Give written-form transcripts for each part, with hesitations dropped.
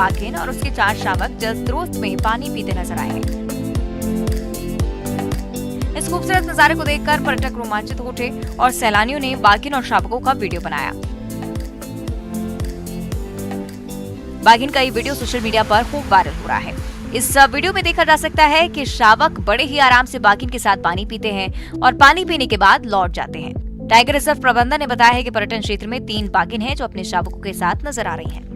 बाघिन और उसके 4 शावक जल स्रोत में पानी पीते नजर आए हैं। इस खूबसूरत नजारे को देखकर पर्यटक रोमांचित उठे और सैलानियों ने बाघिन और शावकों का वीडियो बनाया। बाघिन का ये वीडियो सोशल मीडिया पर खूब वायरल हो रहा है। इस वीडियो में देखा जा सकता है कि शावक बड़े ही आराम से बाघिन के साथ पानी पीते हैं और पानी पीने के बाद लौट जाते हैं। टाइगर रिजर्व प्रबंधन ने बताया है कि पर्यटन क्षेत्र में 3 बाघिन हैं जो अपने शावकों के साथ नजर आ रही हैं।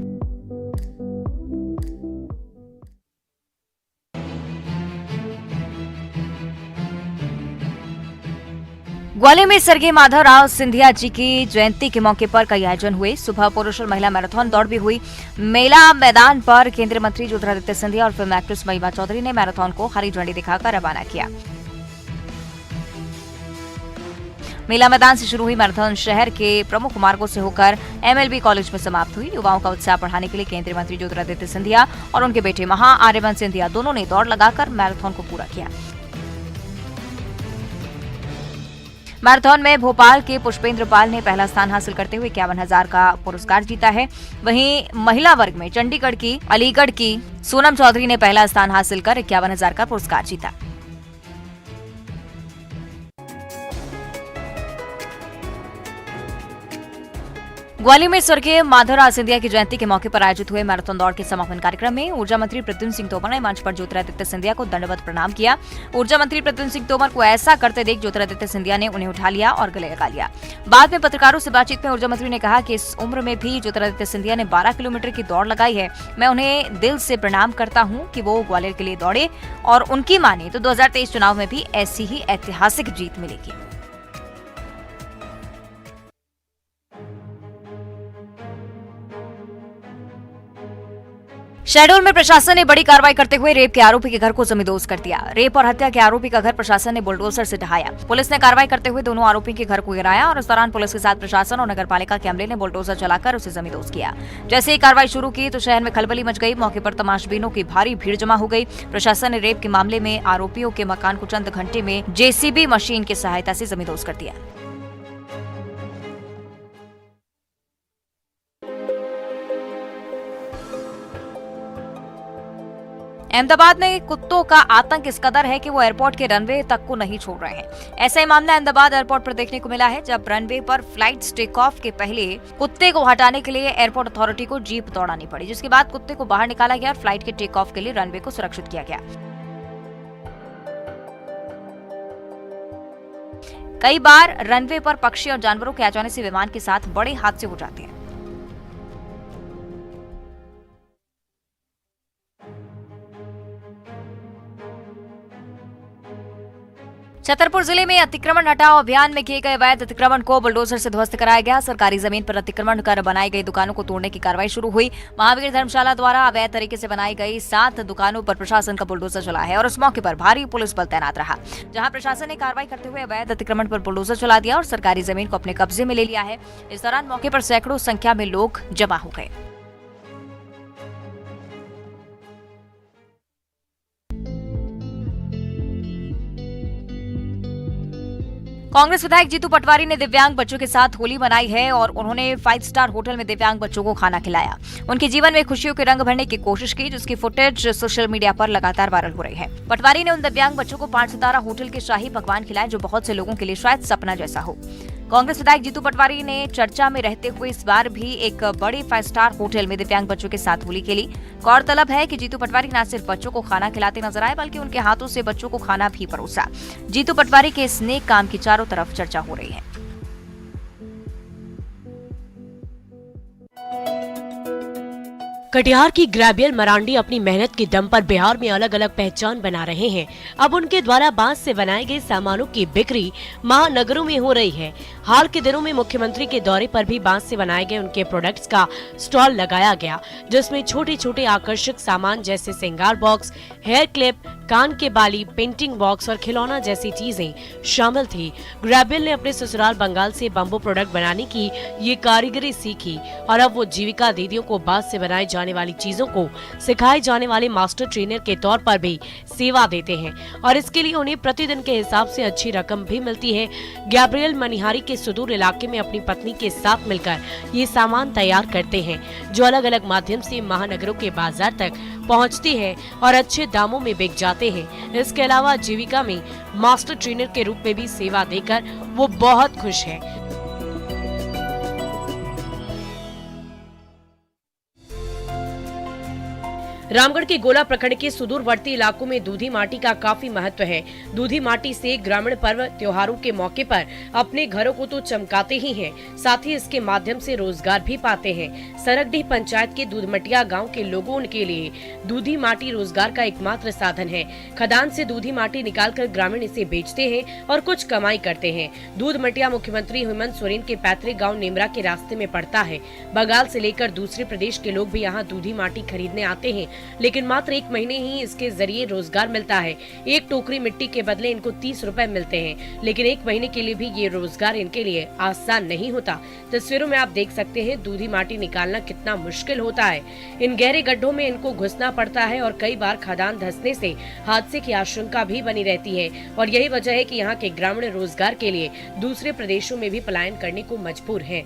ग्वालियर में स्वर्गीय माधवराव सिंधिया जी की जयंती के मौके पर कई आयोजन हुए। सुबह पुरुष और महिला मैराथन दौड़ भी हुई। मेला मैदान पर केंद्रीय मंत्री ज्योतिरादित्य सिंधिया और फिल्म एक्ट्रेस महिमा चौधरी ने मैराथन को हरी झंडी दिखाकर रवाना किया। मेला मैदान से शुरू हुई मैराथन शहर के प्रमुख मार्गों से होकर MLB कॉलेज में समाप्त हुई। युवाओं का उत्साह बढ़ाने के लिए केंद्रीय मंत्री ज्योतिरादित्य सिंधिया और उनके बेटे महा आर्यवन सिंधिया दोनों ने दौड़ लगाकर मैराथन को पूरा किया। मैराथन में भोपाल के पुष्पेंद्र पाल ने पहला स्थान हासिल करते हुए 51,000 का पुरस्कार जीता है। वहीं महिला वर्ग में चंडीगढ़ की अलीगढ़ की सोनम चौधरी ने पहला स्थान हासिल कर 51,000 का पुरस्कार जीता। ग्वालियर में स्वर्गीय माधवराव सिंधिया की जयंती के मौके पर आयोजित हुए मैराथन दौड़ के समापन कार्यक्रम में ऊर्जा मंत्री प्रद्युम्न सिंह तोमर ने मंच पर ज्योतिरादित्य सिंधिया को दंडवत प्रणाम किया। ऊर्जा मंत्री प्रद्युम्न सिंह तोमर को ऐसा करते देख ज्योतिरादित्य सिंधिया ने उन्हें उठा लिया और गले लगा लिया। बाद में पत्रकारों से बातचीत में ऊर्जा मंत्री ने कहा कि इस उम्र में भी ज्योतिरादित्य सिंधिया ने 12 किलोमीटर की दौड़ लगाई है। मैं उन्हें दिल से प्रणाम करता हूँ कि वो ग्वालियर के लिए दौड़े और उनकी माने तो 2023 चुनाव में भी ऐसी ही ऐतिहासिक जीत मिलेगी। शहडोल में प्रशासन ने बड़ी कार्रवाई करते हुए रेप के आरोपी के घर को जमींदोज कर दिया। रेप और हत्या के आरोपी का घर प्रशासन ने बुलडोजर से ढहाया। पुलिस ने कार्रवाई करते हुए दोनों आरोपी के घर को गिराया और इस दौरान पुलिस के साथ प्रशासन और नगरपालिका के अमले ने बुलडोजर चलाकर उसे जमींदोज किया। जैसे ही कार्रवाई शुरू की तो शहर में खलबली मच गई। मौके पर तमाशबीनों की भारी भीड़ जमा हो गई। प्रशासन ने रेप के मामले में आरोपियों के मकान को चंद घंटे में JCB मशीन की सहायता से जमींदोज कर दिया। अहमदाबाद में कुत्तों का आतंक इस कदर है कि वो एयरपोर्ट के रनवे तक को नहीं छोड़ रहे हैं। ऐसा ही मामला अहमदाबाद एयरपोर्ट पर देखने को मिला है, जब रनवे पर फ्लाइट्स टेक ऑफ के पहले कुत्ते को हटाने के लिए एयरपोर्ट अथॉरिटी को जीप दौड़ानी पड़ी, जिसके बाद कुत्ते को बाहर निकाला गया और फ्लाइट के टेक ऑफ के लिए रनवे को सुरक्षित किया गया। कई बार रनवे पर पक्षी और जानवरों के आ जाने से विमान के साथ बड़े हादसे हो जाते हैं। छतरपुर जिले में अतिक्रमण हटाओ अभियान में किए गए अवैध अतिक्रमण को बुलडोजर से ध्वस्त कराया गया। सरकारी जमीन पर अतिक्रमण कर बनाई गई दुकानों को तोड़ने की कार्रवाई शुरू हुई। महावीर धर्मशाला द्वारा अवैध तरीके से बनाई गई 7 दुकानों पर प्रशासन का बुलडोजर चला है और उस मौके पर भारी पुलिस बल तैनात रहा, जहां प्रशासन ने कार्रवाई करते हुए अवैध अतिक्रमण पर बुलडोजर चला दिया और सरकारी जमीन को अपने कब्जे में ले लिया है। इस दौरान मौके पर सैकड़ों संख्या में लोग जमा हो गए। कांग्रेस विधायक जीतू पटवारी ने दिव्यांग बच्चों के साथ होली मनाई है और उन्होंने 5 स्टार होटल में दिव्यांग बच्चों को खाना खिलाया। उनके जीवन में खुशियों के रंग भरने की कोशिश की, जिसकी फुटेज सोशल मीडिया पर लगातार वायरल हो रही है। पटवारी ने उन दिव्यांग बच्चों को 5 सितारा होटल के शाही पकवान खिलाए, जो बहुत से लोगों के लिए शायद सपना जैसा हो। कांग्रेस विधायक जीतू पटवारी ने चर्चा में रहते हुए इस बार भी एक बड़े 5 स्टार होटल में दिव्यांग बच्चों के साथ होली खेली। गौरतलब है कि जीतू पटवारी न सिर्फ बच्चों को खाना खिलाते नजर आए, बल्कि उनके हाथों से बच्चों को खाना भी परोसा। जीतू पटवारी के इस नेक काम की चारों तरफ चर्चा हो रही है। कटिहार की ग्रेबियल मरांडी अपनी मेहनत के दम पर बिहार में अलग अलग पहचान बना रहे हैं। अब उनके द्वारा बांस से बनाए गए सामानों की बिक्री महानगरों में हो रही है। हाल के दिनों में मुख्यमंत्री के दौरे पर भी बांस से बनाए गए उनके प्रोडक्ट्स का स्टॉल लगाया गया, जिसमें छोटे छोटे आकर्षक सामान जैसे श्रृंगार बॉक्स, हेयर क्लिप, कान के बाली, पेंटिंग बॉक्स और खिलौना जैसी चीजें शामिल थी। ग्रैबियल ने अपने ससुराल बंगाल से बम्बू प्रोडक्ट बनाने की ये कारीगरी सीखी और अब वो जीविका दीदियों को बांस से बनाई जाने वाली चीजों को सिखाए जाने वाले मास्टर ट्रेनर के तौर पर भी सेवा देते हैं और इसके लिए उन्हें प्रतिदिन के हिसाब से अच्छी रकम भी मिलती है। गैब्रियल मनिहारी के सुदूर इलाके में अपनी पत्नी के साथ मिलकर ये सामान तैयार करते हैं जो अलग अलग माध्यम से महानगरों के बाजार तक पहुंचते हैं और अच्छे दामों में बिक जाते हैं। इसके अलावा जीविका में मास्टर ट्रेनर के रूप में भी सेवा देकर वो बहुत खुश है। रामगढ़ के गोला प्रखंड के सुदूरवर्ती इलाकों में दूधी माटी का काफी महत्व है। दूधी माटी से ग्रामीण पर्व त्योहारों के मौके पर अपने घरों को तो चमकाते ही हैं, साथ ही इसके माध्यम से रोजगार भी पाते हैं। सरगडीह पंचायत के दूधमटिया गांव के लोगों के लिए दूधी माटी रोजगार का एकमात्र साधन है। खदान से दूधी माटी निकालकर ग्रामीण इसे बेचते हैं और कुछ कमाई करते हैं। दूधमटिया मुख्यमंत्री हेमंत सोरेन के पैतृक गाँव नेमरा के रास्ते में पड़ता है। बंगाल से लेकर दूसरे प्रदेश के लोग भी यहाँ दूधी माटी खरीदने आते हैं, लेकिन मात्र 1 महीने ही इसके जरिए रोजगार मिलता है। एक टोकरी मिट्टी के बदले इनको 30 रुपए मिलते हैं, लेकिन 1 महीने के लिए भी ये रोजगार इनके लिए आसान नहीं होता। तस्वीरों में आप देख सकते हैं दूधी माटी निकालना कितना मुश्किल होता है। इन गहरे गड्ढों में इनको घुसना पड़ता है और कई बार खदान धंसने से हादसे की आशंका भी बनी रहती है और यही वजह है कि यहाँ के ग्रामीण रोजगार के लिए दूसरे प्रदेशों में भी पलायन करने को मजबूर हैं।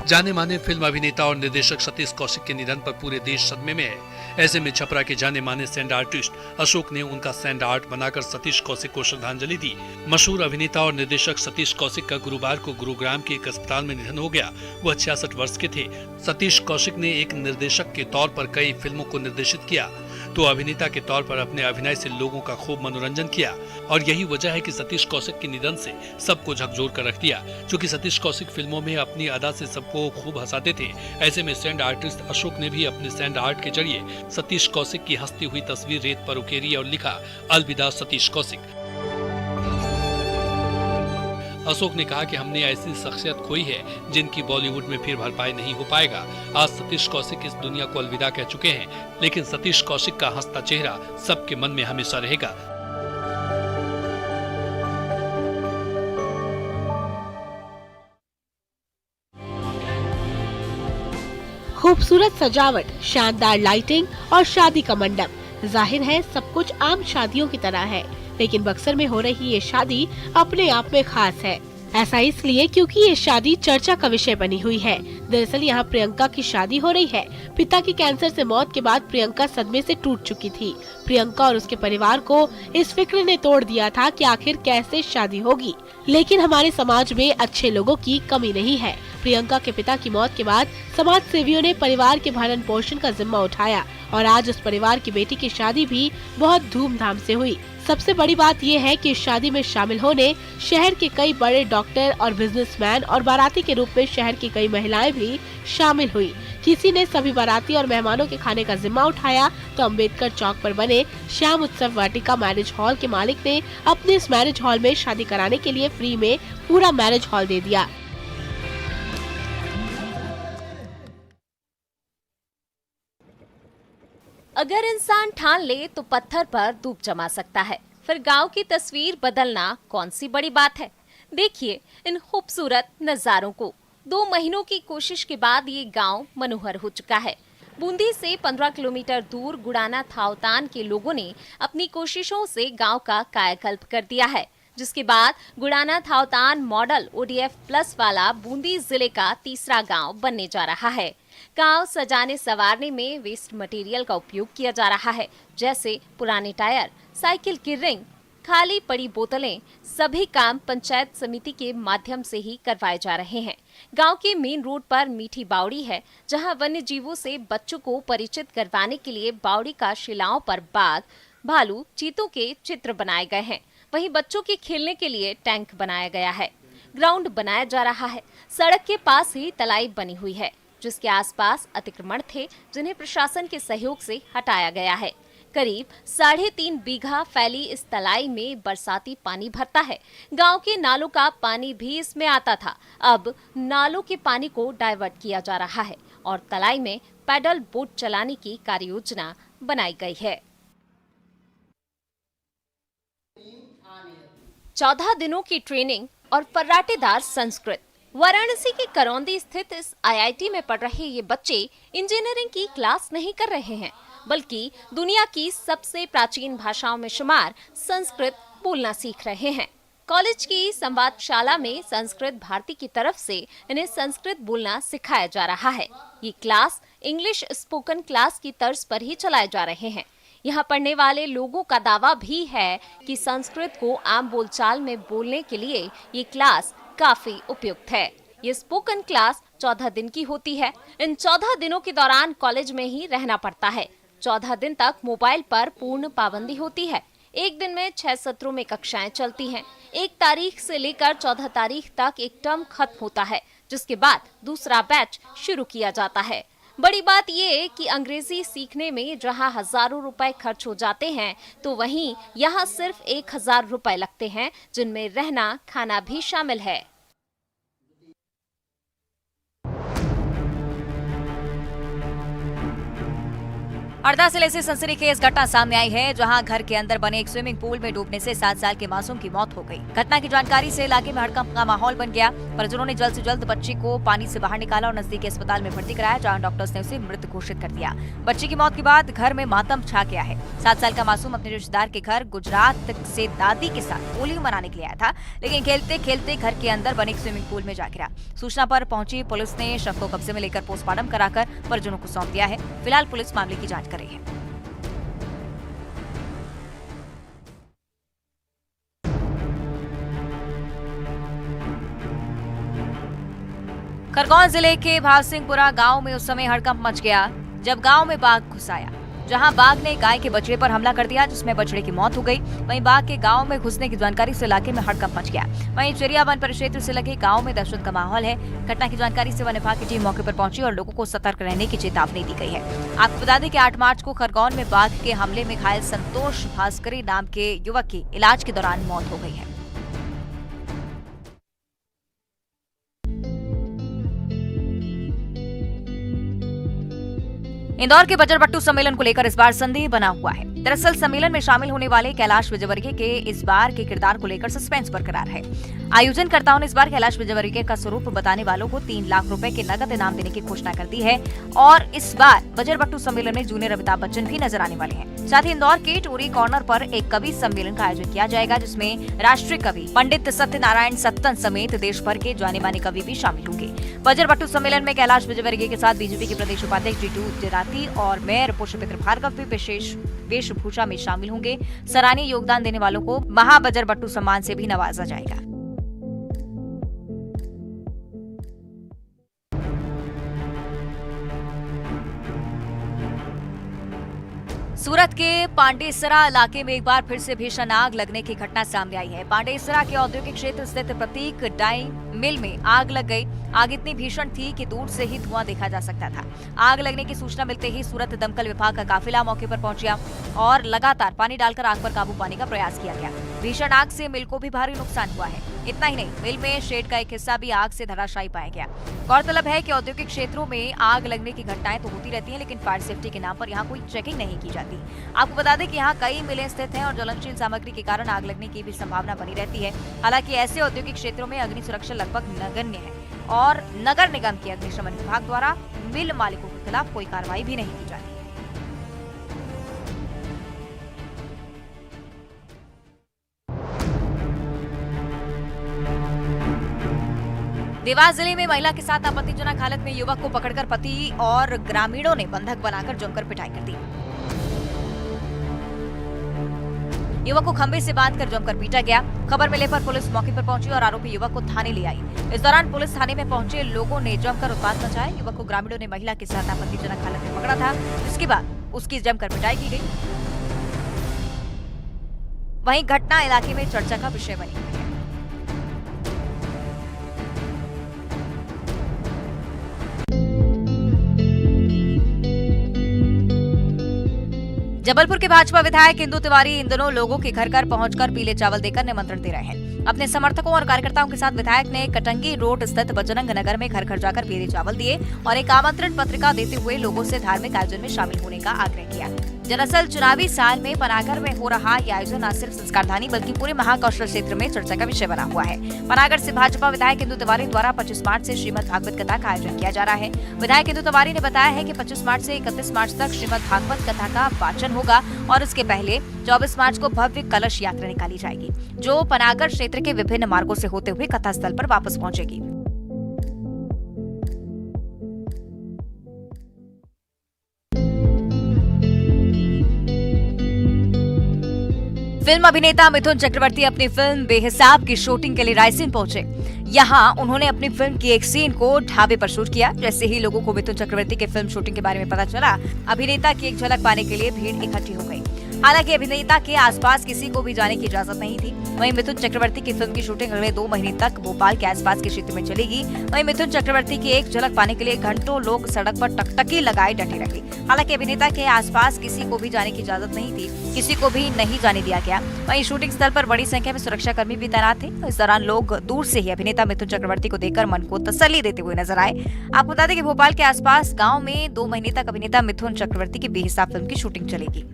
जाने माने फिल्म अभिनेता और निर्देशक सतीश कौशिक के निधन पर पूरे देश सदमे में है। ऐसे में छपरा के जाने माने सैंड आर्टिस्ट अशोक ने उनका सैंड आर्ट बनाकर सतीश कौशिक को श्रद्धांजलि दी। मशहूर अभिनेता और निर्देशक सतीश कौशिक का गुरुवार को गुरुग्राम के एक अस्पताल में निधन हो गया। वह 66 वर्ष के थे। सतीश कौशिक ने एक निर्देशक के तौर पर कई फिल्मों को निर्देशित किया तो अभिनेता के तौर पर अपने अभिनय से लोगों का खूब मनोरंजन किया और यही वजह है कि सतीश कौशिक के निधन से सबको झकझोर कर रख दिया। क्योंकि सतीश कौशिक फिल्मों में अपनी अदा से सबको खूब हंसाते थे। ऐसे में सैंड आर्टिस्ट अशोक ने भी अपने सैंड आर्ट के जरिए सतीश कौशिक की हंसती हुई तस्वीर रेत पर उकेरी और लिखा, अलविदा सतीश कौशिक। अशोक ने कहा कि हमने ऐसी शख्सियत खोई है जिनकी बॉलीवुड में फिर भरपाई नहीं हो पाएगा। आज सतीश कौशिक इस दुनिया को अलविदा कह चुके हैं, लेकिन सतीश कौशिक का हंसता चेहरा सबके मन में हमेशा रहेगा। खूबसूरत सजावट, शानदार लाइटिंग और शादी का मंडप, जाहिर है सब कुछ आम शादियों की तरह है, लेकिन बक्सर में हो रही ये शादी अपने आप में खास है। ऐसा इसलिए क्योंकि ये शादी चर्चा का विषय बनी हुई है। दरअसल यहाँ प्रियंका की शादी हो रही है। पिता की कैंसर से मौत के बाद प्रियंका सदमे से टूट चुकी थी। प्रियंका और उसके परिवार को इस फिक्र ने तोड़ दिया था कि आखिर कैसे शादी होगी, लेकिन हमारे समाज में अच्छे लोगों की कमी नहीं है। प्रियंका के पिता की मौत के बाद समाज सेवियों ने परिवार के भरण पोषण का जिम्मा उठाया और आज उस परिवार की बेटी की शादी भी बहुत धूमधाम से हुई। सबसे बड़ी बात यह है कि इस शादी में शामिल होने शहर के कई बड़े डॉक्टर और बिजनेसमैन और बाराती के रूप में शहर की कई महिलाएं भी शामिल हुई। किसी ने सभी बाराती और मेहमानों के खाने का जिम्मा उठाया तो अम्बेडकर चौक पर बने श्याम उत्सव वाटिका मैरिज हॉल के मालिक ने अपने इस मैरिज हॉल में शादी कराने के लिए फ्री में पूरा मैरिज हॉल दे दिया। अगर इंसान ठान ले तो पत्थर पर धूप जमा सकता है, फिर गांव की तस्वीर बदलना कौन सी बड़ी बात है। देखिए इन खूबसूरत नजारों को। 2 महीनों की कोशिश के बाद ये गांव मनोहर हो चुका है। बूंदी से 15 किलोमीटर दूर गुड़ाना थावतान के लोगों ने अपनी कोशिशों से गांव का कायाकल्प कर दिया है, जिसके बाद गुड़ाना थावतान मॉडल ODF प्लस वाला बूंदी जिले का तीसरा गांव बनने जा रहा है। गांव सजाने संवारने में वेस्ट मटेरियल का उपयोग किया जा रहा है, जैसे पुराने टायर, साइकिल की रिंग, खाली पड़ी बोतलें। सभी काम पंचायत समिति के माध्यम से ही करवाए जा रहे हैं। गांव के मेन रोड पर मीठी बावड़ी है, जहां वन्य जीवों से बच्चों को परिचित करवाने के लिए बावड़ी का शिलाओं पर बाघ, भालू, चीतों के चित्र बनाए गए हैं। वहीं बच्चों के खेलने के लिए टैंक बनाया गया है। ग्राउंड बनाया जा रहा है। सड़क के पास ही तलाई बनी हुई है, जिसके आसपास अतिक्रमण थे, जिन्हें प्रशासन के सहयोग से हटाया गया है। करीब 3.5 बीघा फैली इस तलाई में बरसाती पानी भरता है। गांव के नालों का पानी भी इसमें आता था। अब नालों के पानी को डाइवर्ट किया जा रहा है और तलाई में पैडल बोट चलाने की कार्ययोजना बनाई गई है। 14 दिनों की ट्रेनिंग और फर्राटेदार संस्कृत। वाराणसी के करौंदी स्थित इस आईआईटी में पढ़ रहे ये बच्चे इंजीनियरिंग की क्लास नहीं कर रहे हैं, बल्कि दुनिया की सबसे प्राचीन भाषाओं में शुमार संस्कृत बोलना सीख रहे हैं। कॉलेज की संवादशाला में संस्कृत भारती की तरफ से इन्हें संस्कृत बोलना सिखाया जा रहा है। ये क्लास इंग्लिश स्पोकन क्लास की तर्ज पर ही चलाए जा रहे हैं। यहाँ पढ़ने वाले लोगों का दावा भी है कि संस्कृत को आम बोलचाल में बोलने के लिए ये क्लास काफी उपयुक्त है। ये स्पोकन क्लास 14 दिन की होती है। इन 14 दिनों के दौरान कॉलेज में ही रहना पड़ता है। 14 दिन तक मोबाइल पर पूर्ण पाबंदी होती है। एक दिन में 6 सत्रों में कक्षाएं चलती हैं। 1 तारीख से लेकर 14 तारीख तक एक टर्म खत्म होता है, जिसके बाद दूसरा बैच शुरू किया जाता है। बड़ी बात ये कि अंग्रेजी सीखने में जहां हजारों रुपए खर्च हो जाते हैं, तो वहीं यहाँ सिर्फ 1000 रुपए लगते हैं, जिनमें रहना खाना भी शामिल है। हरदा जिले से सनसनीखेज घटना सामने आई है, जहां घर के अंदर बने एक स्विमिंग पूल में डूबने से 7 साल के मासूम की मौत हो गई। घटना की जानकारी से इलाके में हड़कंप का माहौल बन गया। परिजनों ने जल्द से जल्द बच्ची को पानी से बाहर निकाला और नजदीकी अस्पताल में भर्ती कराया, जहां डॉक्टर्स ने उसे मृत घोषित कर दिया। बच्ची की मौत के बाद घर में मातम छा गया है। 7 साल का मासूम अपने रिश्तेदार के घर गुजरात से दादी के साथ होली मनाने के लिए आया था, लेकिन खेलते खेलते घर के अंदर बने एक स्विमिंग पूल में जा गिरा। सूचना पर पहुंची पुलिस ने शव को कब्जे में लेकर पोस्टमार्टम कराकर परिजनों को सौंप दिया है। फिलहाल पुलिस मामले की जांच कर रही है। खरगोन जिले के भावसिंहपुरा गांव में उस समय हड़कंप मच गया जब गांव में बाघ घुस आया, जहां बाघ ने गाय के बछड़े पर हमला कर दिया, जिसमें बछड़े की मौत हो गई। वहीं बाघ के गांव में घुसने की जानकारी से इलाके में हड़कंप मच गया। वहीं चिरिया वन परिक्षेत्र से लगे गांव में दहशत का माहौल है। घटना की जानकारी से वन विभाग की टीम मौके पर पहुंची और लोगों को सतर्क रहने की चेतावनी दी गई है। आपको बता दें कि 8 मार्च को खरगोन में बाघ के हमले में घायल संतोष भास्करी नाम के युवक की इलाज के दौरान मौत हो गई है। इंदौर के बजरबट्टू सम्मेलन को लेकर इस बार संदेह बना हुआ है। दरअसल सम्मेलन में शामिल होने वाले कैलाश विजयवर्गीय के इस बार के किरदार को लेकर सस्पेंस बरकरार है। आयोजनकर्ताओं ने इस बार कैलाश विजयवर्गीय का स्वरूप बताने वालों को 3 लाख रुपए के नगद इनाम देने की घोषणा कर दी है और इस बार बजरबट्टू सम्मेलन में जूनियर अमिताभ बच्चन भी नजर आने वाले हैं। साथ ही इंदौर के टोरी कॉर्नर पर एक कवि सम्मेलन का आयोजन किया जाएगा, जिसमें राष्ट्रीय कवि पंडित सत्यनारायण सत्तन समेत देश भर के जाने माने कवि भी शामिल होंगे। बजरबट्टू सम्मेलन में कैलाश विजयवर्गीय के साथ बीजेपी के प्रदेश उपाध्यक्ष जीतू जराती और मेयर पुष्पमित्र भार्गव भी विशेष वेशभूषा में शामिल होंगे। सराहनीय योगदान देने वालों को महाबजरबट्टू सम्मान से भी नवाजा जाएगा। सूरत के पांडेसरा इलाके में एक बार फिर से भीषण आग लगने की घटना सामने आई है। पांडेसरा के औद्योगिक क्षेत्र स्थित प्रतीक डाई मिल में आग लग गई। आग इतनी भीषण थी कि दूर से ही धुआं देखा जा सकता था। आग लगने की सूचना मिलते ही सूरत दमकल विभाग का काफिला मौके पर पहुंचा और लगातार पानी डालकर आग पर काबू पाने का प्रयास किया गया। भीषण आग से मिल को भी भारी नुकसान हुआ है। इतना ही नहीं, मिल में शेड का एक हिस्सा भी आग से धराशायी पाया गया। गौरतलब है कि औद्योगिक क्षेत्रों में आग लगने की घटनाएं तो होती रहती हैं, लेकिन फायर सेफ्टी के नाम पर यहाँ कोई चेकिंग नहीं की जाती। आपको बता दें कि यहाँ कई मिलें स्थित हैं और ज्वलनशील सामग्री के कारण आग लगने की भी संभावना बनी रहती है। हालांकि ऐसे औद्योगिक क्षेत्रों में अग्नि सुरक्षा लगभग नगण्य है और नगर निगम के अग्निशमन विभाग द्वारा मिल मालिकों के खिलाफ कोई कार्रवाई भी नहीं की जाती। देवास जिले में महिला के साथ आपत्तिजनक हालत में युवक को पकड़कर पति और ग्रामीणों ने बंधक बनाकर जमकर पिटाई कर दी। युवक को खंबे से बांधकर जमकर पीटा गया। खबर मिलने पर पुलिस मौके पर पहुंची और आरोपी युवक को थाने ले आई। इस दौरान पुलिस थाने में पहुंचे लोगों ने जमकर उत्पात मचाया। युवक को ग्रामीणों ने महिला के साथ आपत्तिजनक हालत में पकड़ा था, जिसके बाद उसकी जमकर पिटाई की गई। वहीं घटना इलाके में चर्चा का विषय बनी हुई है। जबलपुर के भाजपा विधायक इंदु तिवारी इन दिनों लोगों के घर घर पहुंचकर पीले चावल देकर निमंत्रण दे रहे हैं। अपने समर्थकों और कार्यकर्ताओं के साथ विधायक ने कटंगी रोड स्थित बजरंग नगर में घर घर जाकर पीले चावल दिए और एक आमंत्रण पत्रिका देते हुए लोगों से धार्मिक आयोजन में शामिल होने का आग्रह किया। दरअसल चुनावी साल में पनागर में हो रहा ये आयोजन न सिर्फ संस्कारधानी बल्कि पूरे महाकौशल क्षेत्र में चर्चा का विषय बना हुआ है। पनागर से भाजपा विधायक इंदु तिवारी द्वारा 25 मार्च से श्रीमद् भागवत कथा का आयोजन किया जा रहा है। विधायक इंदु तिवारी ने बताया है कि 25 मार्च से 31 मार्च तक श्रीमद् भागवत कथा का वाचन होगा और इसके पहले 24 मार्च को भव्य कलश यात्रा निकाली जाएगी, जो पनागर क्षेत्र के विभिन्न मार्गों से होते हुए कथा स्थल पर वापस पहुंचेगी। फिल्म अभिनेता मिथुन चक्रवर्ती अपनी फिल्म बेहिसाब की शूटिंग के लिए रायसेन पहुंचे। यहाँ उन्होंने अपनी फिल्म की एक सीन को ढाबे पर शूट किया। जैसे ही लोगों को मिथुन चक्रवर्ती के फिल्म शूटिंग के बारे में पता चला, अभिनेता की एक झलक पाने के लिए भीड़ इकट्ठी हो गई। हालांकि अभिनेता के आसपास किसी को भी जाने की इजाजत नहीं थी। वहीं मिथुन चक्रवर्ती की फिल्म की शूटिंग अगले 2 महीने तक भोपाल के आसपास के क्षेत्र में चलेगी। वहीं मिथुन चक्रवर्ती की एक झलक पाने के लिए घंटों लोग सड़क पर टकटकी लगाए डटे रहे। हालांकि अभिनेता के आसपास किसी को भी जाने की इजाजत नहीं थी, किसी को भी नहीं जाने दिया गया। वहीं शूटिंग स्थल पर बड़ी संख्या में सुरक्षा कर्मी भी तैनात थे। इस दौरान लोग दूर से ही अभिनेता मिथुन चक्रवर्ती को देखकर मन को तसल्ली देते हुए नजर आए। आपको बता दें कि भोपाल के आसपास गाँव में 2 महीने तक अभिनेता मिथुन चक्रवर्ती की बेहिसाब फिल्म की शूटिंग चलेगी।